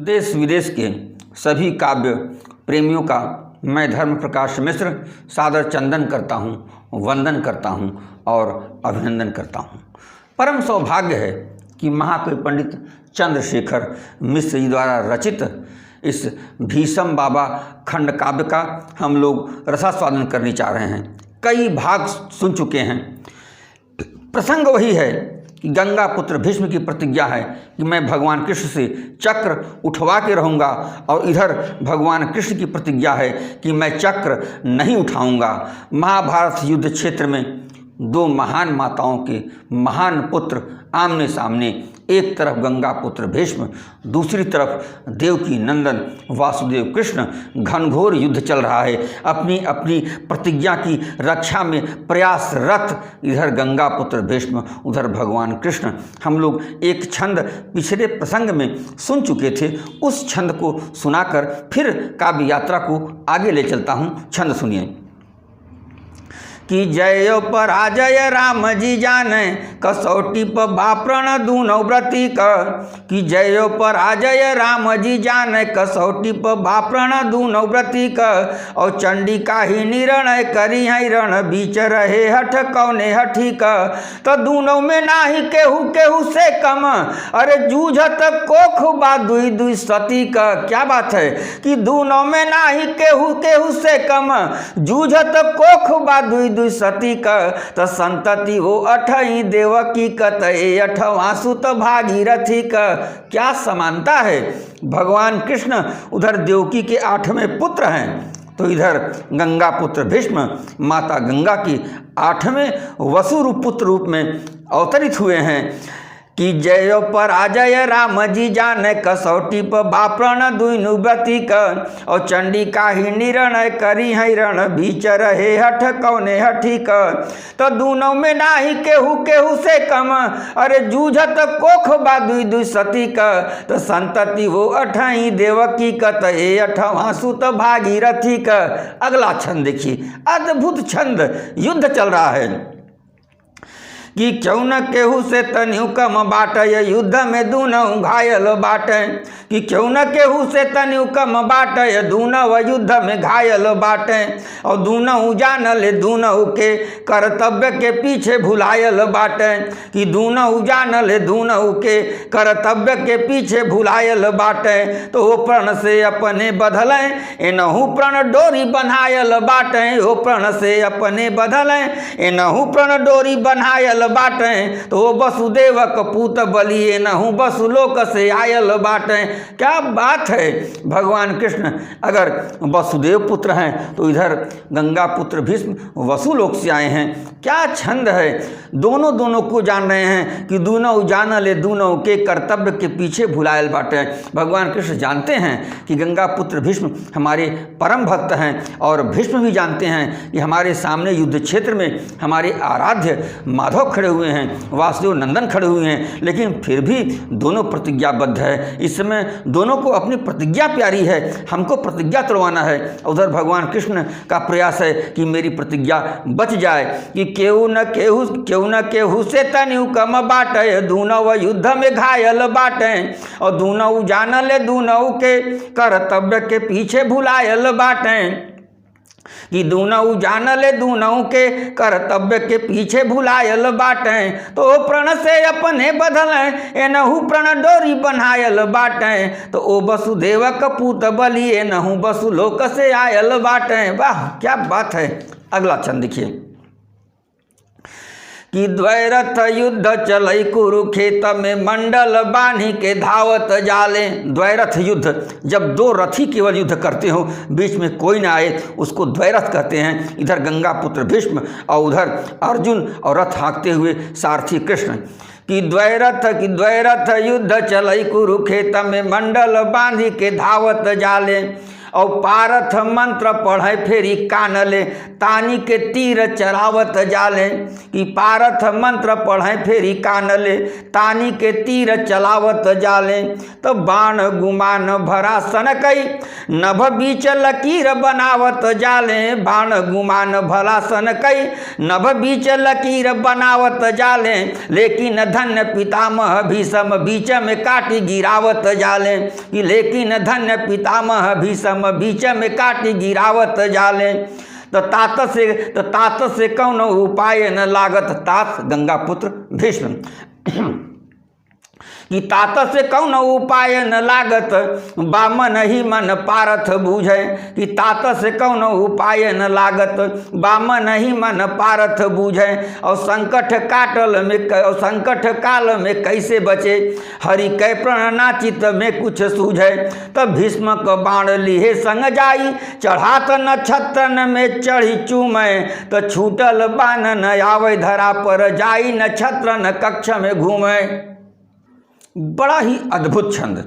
देश विदेश के सभी काव्य प्रेमियों का मैं धर्म प्रकाश मिश्र सादर चंदन करता हूँ, वंदन करता हूँ और अभिनंदन करता हूँ। परम सौभाग्य है कि महाकवि पंडित चंद्रशेखर मिश्र जी द्वारा रचित इस भीषम बाबा खंड काव्य का हम लोग रसास्वादन करने जा रहे हैं। कई भाग सुन चुके हैं। प्रसंग वही है कि गंगा पुत्र भीष्म की प्रतिज्ञा है कि मैं भगवान कृष्ण से चक्र उठवा के रहूँगा, और इधर भगवान कृष्ण की प्रतिज्ञा है कि मैं चक्र नहीं उठाऊँगा। महाभारत युद्ध क्षेत्र में दो महान माताओं के महान पुत्र आमने सामने, एक तरफ गंगा पुत्र भीष्म, दूसरी तरफ देवकी नंदन वासुदेव कृष्ण। घनघोर युद्ध चल रहा है। अपनी अपनी प्रतिज्ञा की रक्षा में प्रयासरत इधर गंगा पुत्र भीष्म, उधर भगवान कृष्ण। हम लोग एक छंद पिछले प्रसंग में सुन चुके थे। उस छंद को सुनाकर फिर काव्य यात्रा को आगे ले चलता हूँ। छंद सुनिए कि जयो पराजय राम जी जाने, कसौटी पर बाप्रण दूनो व्रती कि जयो पराजय राम जी जाने, कसौटी पर बाप्रण दूनो व्रती और चंडी का ही निर्णय करी है रण, बीच रहे हठ कौने हठी तो दूनों में नाही केहू केहू से कम, अरे जूझत कोख बा दुई दुई सती क्या बात है कि दूनों में नाही केहू केहू से कम, जूझत कोख बा दुई सती तो संतति वो अठई देवकी कतए अठवां सुत भागीरथी क्या समानता है। भगवान कृष्ण उधर देवकी के 8वें पुत्र हैं, तो इधर गंगा पुत्र भीष्म माता गंगा की 8वें वसु पुत्र रूप में अवतरित हुए हैं। कि जयो पराजय राम जी जाने, कसौटी पर बाप्रण दुनु व्रती और चंडी का ही निर्णय करी है रण, बीच रहे हठ कौने हठी तो दूनों में नाही केहू केहू से कम, अरे जूझत कोख बा दुई दुई सती तो संतति वो अठई देवकी कतए अठवां सुत भागीरथी अगला छंद देखिए, अद्भुत छंद। युद्ध चल रहा है कि क्यों न केहू से तनिउ कम बाटे, युद्ध में दूनों घायल बाटे। कि क्यों न केहू से तनिउ कम बाटे, दूनों युद्ध में घायल बाटे। और दूनों जानल दूनों के कर्तव्य के पीछे भुलायल बाटे। कि दूनों जानल दूनों के कर्तव्य के पीछे भुलायल बाटे। तो वो प्रण से अपने बधल एनहू प्रण डोरी बन्हायल बाटे। वो प्रण से अपने बधल एनहू प्रण डोरी बन्हायल बाटे। तो वो वसुदेवक पूत बलिए नहु वसुलोक से आयल बाटे। क्या बात है। भगवान कृष्ण अगर वसुदेव पुत्र हैं तो इधर गंगा पुत्र भीष्म वसुलोक से आए हैं। क्या छंद है। दोनों को जान रहे हैं कि दूनों जानले दूनों के कर्तव्य के पीछे भुलायल बाटे। भगवान कृष्ण जानते हैं कि गंगा पुत्र भीष्म हमारे परम भक्त हैं, और भीष्म भी जानते हैं कि हमारे सामने युद्ध क्षेत्र में हमारे आराध्य माधव खड़े हुए हैं, वासुदेव नंदन खड़े हुए हैं, लेकिन फिर भी दोनों प्रतिज्ञाबद्ध है। इस समय दोनों को अपनी प्रतिज्ञा प्यारी है, हमको प्रतिज्ञा तोड़वाना है। उधर भगवान कृष्ण का प्रयास है कि मेरी प्रतिज्ञा बच जाए। कि केहू न केहू से तनिउ कम बाटे, दूनों युद्ध में घायल बाटे। और दूनों जानले दूनों के कर्तव्य के पीछे भुलायल बाटे। कि दूनों जानले दूनों के कर्तव्य के पीछे भुलायल बाटे। तो प्रण से अपने बधल एनहु प्रण डोरी बन्हायल बाटे। तो ओ वसुदेवक पूत बलि एनहु वसुलोक से आयल बाटे। वाह क्या बात है। अगला छंद देखिए कि द्वैरथ युद्ध चलई कुरुखेत में, मंडल बान्ही के धावत जाले। द्वैरथ युद्ध, जब दो रथी केवल युद्ध करते हो, बीच में कोई ना आए, उसको द्वैरथ कहते हैं। इधर गंगा पुत्र भीष्म और उधर अर्जुन और रथ हाँकते हुए सारथी कृष्ण। कि द्वैरथ युद्ध चलई कुरुखेत में, मंडल बांधी के धावत जाले। और पारथ मंत्र पढ़े फेरी कानले तानी के तीर चलावत जाले। कि पारथ मंत्र पढ़े फेरी कानले तानी के तीर चलावत जाले। तो बाण गुमान भरा सन कई नभ बीच लकीर बनावत जाले। बाण गुमान भला सन कई नभ बीच लकीर बनावत जाले। लेकिन धन्य पितामह भीषम बीच में काटी गिरावत जाले। कि लेकिन धन्य पितामह भीषम बीच में काटी गिरावत जाले। तो तात से कौन उपाय न लागत। तात गंगा पुत्र भीष्म। कि तात से कौन उपाय न लागत बामन ही मन पारथ बूझे। कि तात से कौन उपाय न लागत बामन ही मन पारथ बूझे। और संकट काल में कैसे बचे हरि कै प्रण नाचित में कुछ सूझे। तब भीष्म क बाण लिहे संग जाई चढ़ात नक्षत्रन में चढ़ी चूमै। तो छूटल बाण न आवे धरा पर जाई नक्षत्रन कक्ष में घूमे। बड़ा ही अद्भुत छंद।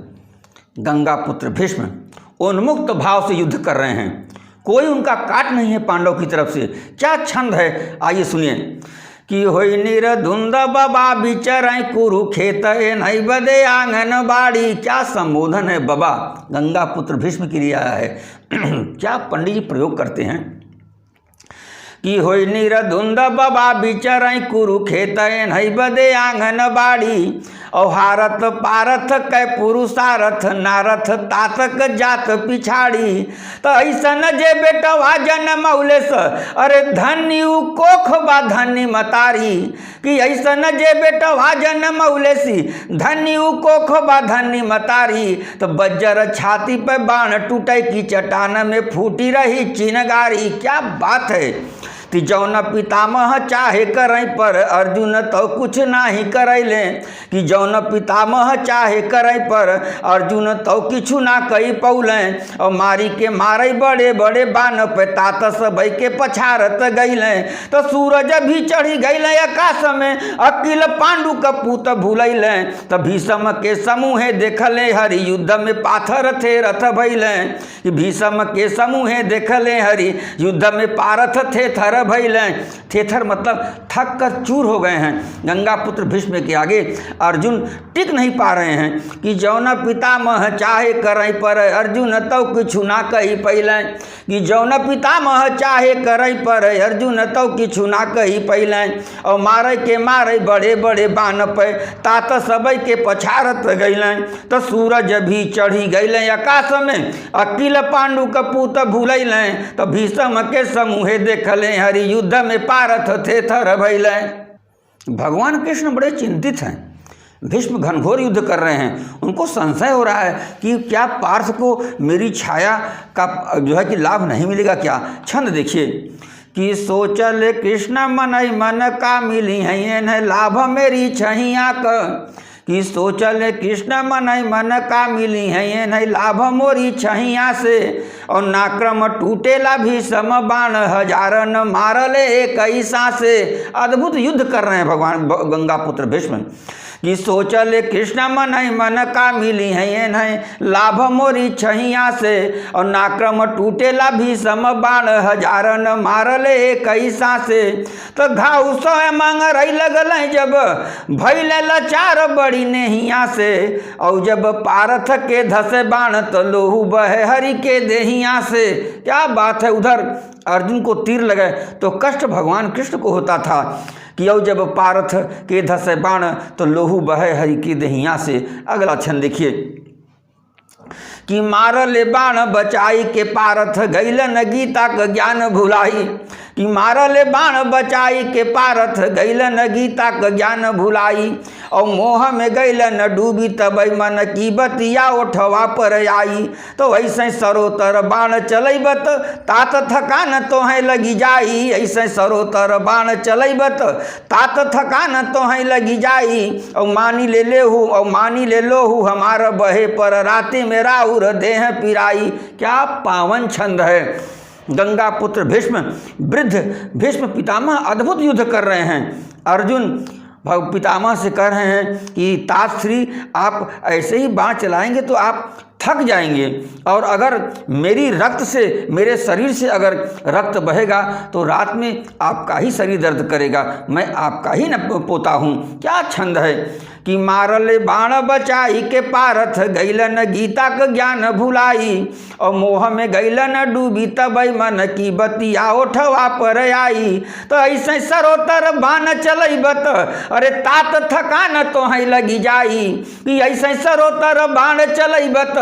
गंगा पुत्र भीष्म उन्मुक्त भाव से युद्ध कर रहे हैं, कोई उनका काट नहीं है पांडव की तरफ से। क्या छंद है, आइए सुनिए। कि होई निरधुंद बाबा बिचर कुरुखेत नहीं बदे आंगन बाड़ी। क्या संबोधन है बाबा गंगा पुत्र भीष्म के लिए आया है। क्या पंडित जी प्रयोग करते हैं। कि होई निरधुंद बाबा बिचर कुरुखेत नहीं बदे आंगन बाड़ी। और हारत पारथ कै पुरुषारथ नारथ तातक जात पिछाड़ी। तो ऐसा न जे बेटवा जनमौले स अरे धन्य कोख बा धन्य मतारी। कि ऐसा न जे बेटवा जनमौले सी धन्य कोख बा धन्य मतारी। तो बज्जर छाती पे बाण टूटे की चट्टान में फूटी रही चिनगारी। क्या बात है। कि जौन पितामह चाहे करई पर अर्जुन तो कुछ नाही करैले। कि जौन पितामह चाहे करई पर अर्जुन तो किछु ना कई पौले। और मारी के मारे बड़े बड़े बाण पे तात सबई के पछारत गईले। तो सूरज भी चढ़ी गईले आकाश में अकिल पांडु का पूत भूलैले। तो भीषम के समूहे देखले हरि युद्ध में पाथर थे रथ भैले। कि भीषम के समूहे देखले हरि युद्ध में पारथ थे थर भैले। थेथर मतलब थक कर चूर हो गए हैं गंगा पुत्र भीष्म के आगे। अर्जुन टिक नहीं पा रहे हैं। कि जौन पितामह चाहे करई पर अर्जुन तो किछु ना कही पहले। कि जौन पितामह चाहे करई पर अर्जुन तो किछु ना कही पहले। और मारे के मारे बड़े बड़े बाण पे तात सबई के पछारत गईले। तो सूरज भी चढ़ी गईले आकाश में अकिल पांडु का पूत भूलैले। तो भीष्म के समूहे देखले हरि युद्ध में पारथ थे थर भैले। भगवान कृष्ण बड़े चिंतित हैं। भीष्म घनघोर युद्ध कर रहे हैं, उनको संशय हो रहा है कि क्या पार्थ को मेरी छाया का जो है कि लाभ नहीं मिलेगा क्या। छंद देखिए। कि सोचल कृष्ण मनई मन का मिली है लाभ मेरी छहिया क। कि सोचल कृष्ण मनई मन का मिली है नहीं लाभ मोरी छहिया से। और नाक्रम टूटेला भी सम बाण हजारन मारले एक ऐसा से। अद्भुत युद्ध कर रहे हैं भगवान गंगा पुत्र भीष्म। कि सोचल कृष्ण मनई मन का मिली है नहीं लाभ मोरी छहिया से। और नाक्रम टूटेला भी सम बाण हजारन मारले एक ऐसा से। तो घाव सो मंगर लगल जब भैले लाचार बड़ी नेहिया से। और जब पारथ के धसे बाण तो लोहू बहे हरि के देहिया से। क्या बात है। उधर अर्जुन को तीर लगे तो कष्ट भगवान कृष्ण को होता था। कि और जब पारथ के धसे बाण तो लोहू बहे हरि की देहिया से। अगला छंद देखिए। कि मारले बाण बचाई के पारथ गैलन गीता का ज्ञान भुलाई। कि मारले बाण बचाई के पारथ गैलन गीता का ज्ञान भुलाई। और मोह में गैलन डूबी तब मन की बतिया उठवा पर आई। तो ऐसे सरोतर बाण चलैबत तात थकान तो है लगी जाई। ऐसे सरोतर बाण चलैबत तात थकान तो है लगी जाई। और मानी ले लेहू और मानी ले लोहू हमारा बहे पर राति में राउर देह पिराई। क्या पावन छंद है। गंगा पुत्र भीष्म वृद्ध भीष्म पितामह अद्भुत युद्ध कर रहे हैं। अर्जुन पितामह से कह रहे हैं कि तातश्री आप ऐसे ही बाण चलाएंगे तो आप थक जाएंगे। और अगर मेरी रक्त से, मेरे शरीर से अगर रक्त बहेगा तो रात में आपका ही शरीर दर्द करेगा, मैं आपका ही न पोता हूँ। क्या छंद है कि मारले बाण बचाई के पारथ गैलन गीता का ज्ञान भुलाई, और मोह में गैलन डूबी तब मन की बतिया ओठवा पर आई। तो ऐसे सरोतर बाण चलैबत अरे तात थकान तो है लगी जाई, कि ऐसे सरोतर बाण चलैबत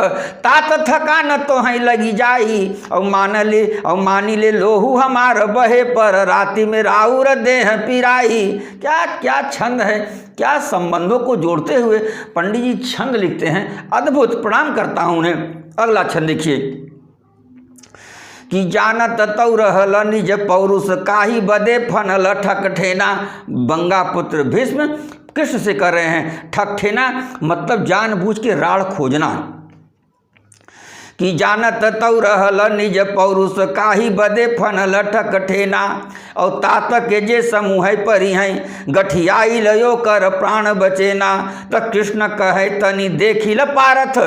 तात थकान तो है लगी जाई। और मानी ले लोहू हमार बहे पर राति में राउर देह पिराई। क्या क्या छंद है, क्या संबंधों को जोड़ते हुए पंडित जी छंद लिखते हैं, अद्भुत। प्रणाम करता हूं उन्हें। अगला छंद देखिए कि जानत तौ रहल निज पौरुष काही बदे फनल ठकठेना। बंगा पुत्र भीष्म कृष्ण से कर रहे हैं। ठकठेना मतलब जानबूझ के राड़ खोजना। कि जानत तौ रहल निज पौरुष काही बदे फनल ठकठेना, और तात के जे समूह परी हैं गठियाई लयो कर प्राण बचेना। तो कृष्ण कहे तनि देखिल पारथ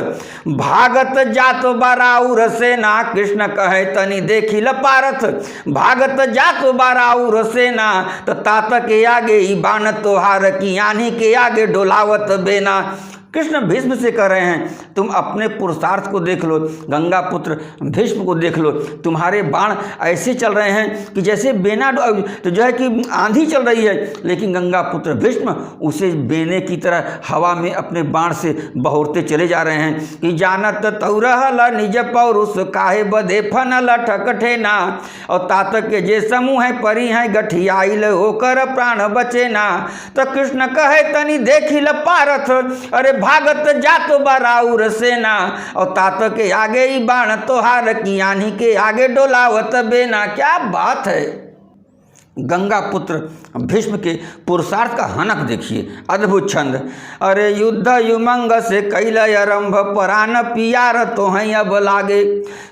भागत जात बाराउर सेना। कृष्ण कहे तनि देखिल पारथ भागत जात बाराउर सेना। तो तात के आगे ही बाण तोहार की यानी के आगे डोलावत बेना। कृष्ण भीष्म से कह रहे हैं तुम अपने पुरुषार्थ को देख लो, गंगा पुत्र भीष्म को देख लो, तुम्हारे बाण ऐसे चल रहे हैं कि जैसे बेना तो जो है कि आंधी चल रही है, लेकिन गंगा पुत्र भीष्म उसे बेने की तरह हवा में अपने बाण से बहोरते चले जा रहे हैं। कि जानत तौ रहल निज पौरुष काहे बदे फनल ठकठेना, और तात के जे समूह परी हैं गठियाइल होकर प्राण बचेना। तो कृष्ण कहे तनि देखिल पारथ अरे भागत जात बाराउर सेना, और तात के आगे ही बाण तोहार की यानी के आगे डोलावत बेना। क्या बात है, गंगा पुत्र भीष्म के पुरुषार्थ का हनक देखिए, अद्भुत छंद। अरे युद्ध युमंग से कैल आरंभ परान पियार तो हैं अब लागे।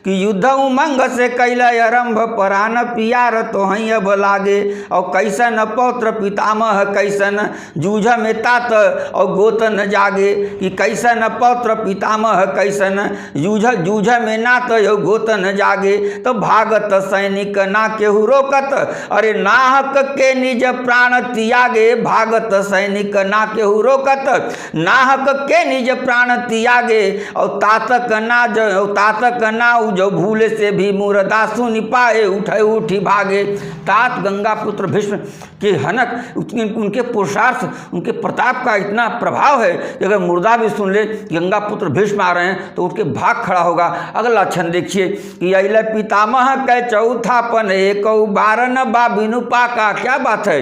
कि युद्ध उमंग से कैल आरंभ परान पियार तो हैं अब लागे। और कैसन पौत्र पितामह कैसन जूझ में तात और गोत न जागे। कि कैसन पौत्र पितामह कैसन जूझ में नात और गोत न जागे। तो भागत सैनिक ना केहू रोकत अरे नाहक के निज प्राण त्यागे। भागत सैनिक ना केहू रोकत नाहक के निज प्राण त्यागे। और तातक ना जो भूले से भी मुर्दा सुन पाए उठे उठी भागे। तात गंगा पुत्र भीष्म के हनक उनके पुरुषार्थ उनके प्रताप का इतना प्रभाव है कि अगर मुर्दा भी सुन ले गंगा पुत्र भीष्म आ रहे हैं तो उठ के भाग खड़ा होगा। अगला छंद देखिए कि अइले पितामह कै चौथापन एक बारन बाबिनु पाका। क्या बात है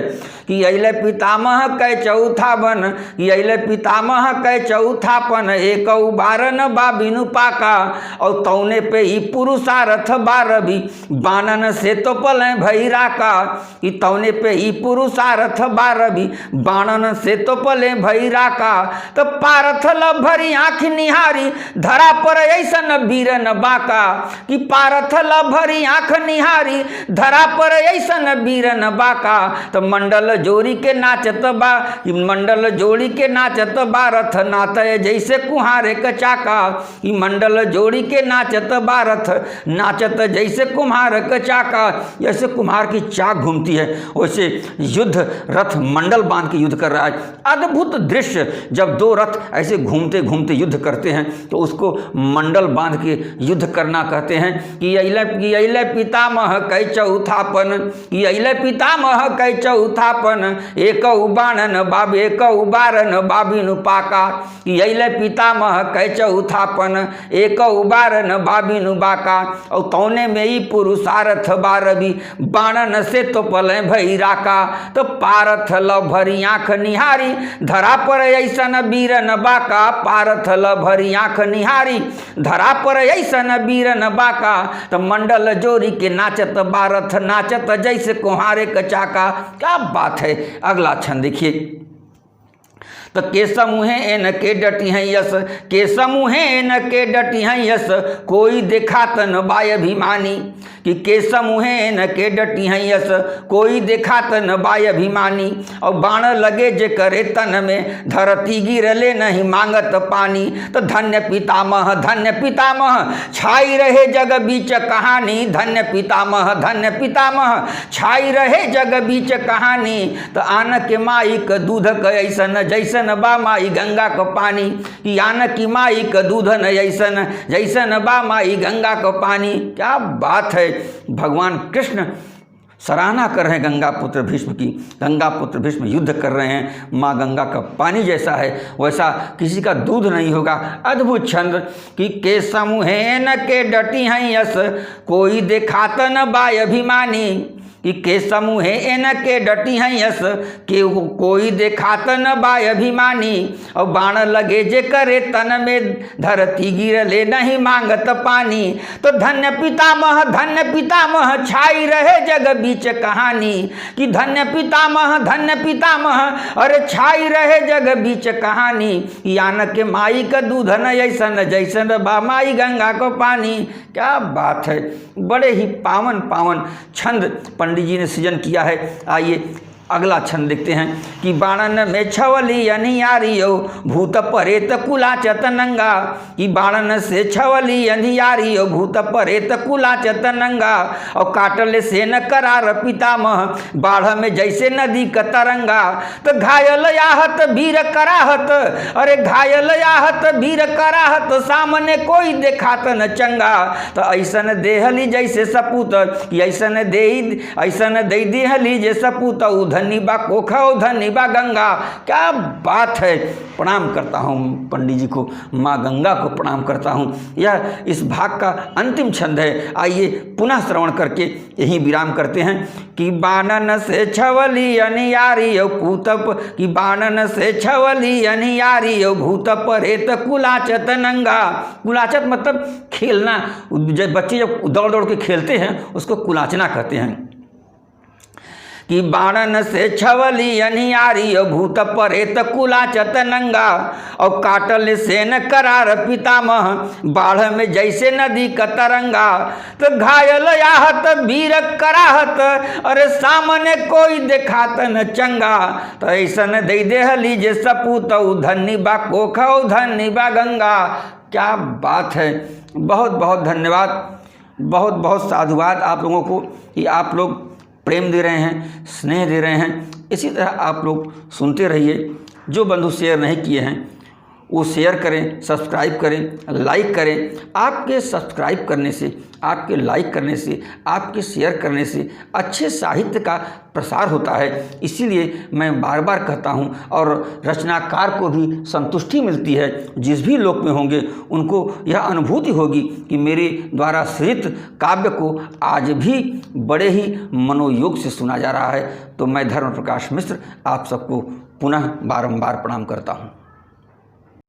कि अइले पितामह कै चौथापन, कि अइले पितामह कै चौथापन एक बारन बाबिनु पाका। और तौने पे ही पुरुषार्थ बारबी बानन से तो पले भैरा का। कि तौने पे ही पुरुषार्थ बारबी बानन से तो पले भैरा का। तो पारथ लभरी आँख निहारी धरा पर ऐसन वीर न बाका। कि पारथ लभरी आँख निहारी धरा पर ऐसन वीर न बाका। तो मंडल जोड़ी के नाचत बा, मंडल जोड़ी के नाचत बा रथ नातय जैसे कुम्हारे का चाका। कि मंडल जोड़ी के नाचत बा रथ नाचत जैसे कुम्हार का चाका। जैसे कुम्हार की चाक घूमती है वैसे युद्ध रथ मंडल बांध के युद्ध कर रहा है। अद्भुत दृश्य, जब दो रथ ऐसे घूमते घूमते युद्ध करते हैं तो उसको मंडल बांध के युद्ध करना कहते हैं। कि अइले पितामह कै चौथापन, कि अइले पितामह कै चौथापन एक बाणन बाब एक बारन बाबिनु पाका। कि अइले पितामह कै चौथापन एक बारन बाबिनु बाका। और तौने में ही पुरुषार्थ बारबी बाणन से तो पले भैरा का। तो पारथ लभरी आँख निहारी धरा पर ऐसन वीर न बाका। पारथ लभरी आँख निहारी धरा पर ऐसन वीर न बाका। तो मंडल जोरी के नाचत बारथ नाचत जैसे कुम्हारे का चाका। क्या बात है। अगला छंद देखिए। तो के समूहे एन के डटी हैं यस, के समूहे एन के डटी हैं यस, कोई देखा तन बाय अभिमानी। कि के समूहे एन के डटी हैं यस, कोई देखा तन बाय अभिमानी। और बाण लगे जे करे तन में, धरती गिरले नहीं मांगत पानी। तो धन्य पितामह धन्य पितामह, छाई रहे जग बीच कहानी। धन्य पितामह धन्य पितामह, छाई रहे जग बीच कहानी। तो आन के माई क दूध क ऐसन, जैसन बा माई गंगा क पानी। कि आन की माई क दूध न ऐसन, जैसन बा माई गंगा क पानी। क्या बात है। भगवान कृष्ण सराहना कर रहे हैं गंगा पुत्र भीष्म की। गंगा पुत्र भीष्म युद्ध कर रहे हैं, माँ गंगा का पानी जैसा है वैसा किसी का दूध नहीं होगा। अद्भुत छंद। कि के समूहे न के डटी हैं यस, कोई देखात न बाय अभिमानी। कि के समूहे एन के डटी हैं यस, के कोई देखात न बाय अभिमानी। और बाण लगे जे करे तन में, धरती गिरले नहीं मांगत पानी। तो धन्य पितामह धन्य पितामह, छाई रहे जग बीच कहानी। कि धन्य पितामह धन्य पितामह, अरे छाई रहे जग बीच कहानी। यान के माई का दूध न ऐसन, जैसन बा माई गंगा को पानी। क्या बात है। बड़े ही पावन पावन छंद पंडित जी ने सृजन किया है। आइए अगला छंद देखते हैं। कि बाणन में छवली अनियारियो, भूत परेत कुलाचत नंगा। कि बाणन से छवली अनियारियो, भूत परेत कुलाचत नंगा। और काटले से न करार पितामह, बाढ़ में जैसे नदी का तरंगा। तो घायल आहत वीर कराहत, अरे घायल आहत वीर कराहत, सामने कोई देखात न चंगा। तो ऐसन देहली जैसे सपूत, ऐसन दे देहली जे सपूत। धन्य बा कोखा धन्य बा गंगा। क्या बात है। प्रणाम करता हूँ पंडित जी को, माँ गंगा को प्रणाम करता हूँ। यह इस भाग का अंतिम छंद है। आइए पुनः श्रवण करके यही विराम करते हैं। कि बानन से छवली अनियारी कूतप, कि बानन से छवली अनियारी भूत परेत कुलाचत नंगा। कुलाचत मतलब खेलना, जब बच्चे जब दौड़ दौड़ के खेलते हैं उसको कुलाचना कहते हैं। कि बाणन से छवली अनियारी भूत परेत कुलाचत नंगा। और काटल से न करार पितामह, बाढ़ में जैसे नदी का तरंगा। तो घायल आहत वीर कराहत, अरे सामने कोई देखात न चंगा। तो ऐसन दे देहली जे सपूत, धन्य बा कोखा धन्य बा गंगा। क्या बात है। बहुत बहुत धन्यवाद, बहुत बहुत साधुवाद आप लोगों को कि आप लोग प्रेम दे रहे हैं, स्नेह दे रहे हैं। इसी तरह आप लोग सुनते रहिए। जो बंधु शेयर नहीं किए हैं वो शेयर करें, सब्सक्राइब करें, लाइक करें। आपके सब्सक्राइब करने से, आपके लाइक करने से, आपके शेयर करने से अच्छे साहित्य का प्रसार होता है। इसीलिए मैं बार बार कहता हूँ, और रचनाकार को भी संतुष्टि मिलती है। जिस भी लोक में होंगे उनको यह अनुभूति होगी कि मेरे द्वारा सृजित काव्य को आज भी बड़े ही मनोयोग से सुना जा रहा है। तो मैं धर्म प्रकाश मिश्र आप सबको पुनः बारंबार प्रणाम करता हूँ।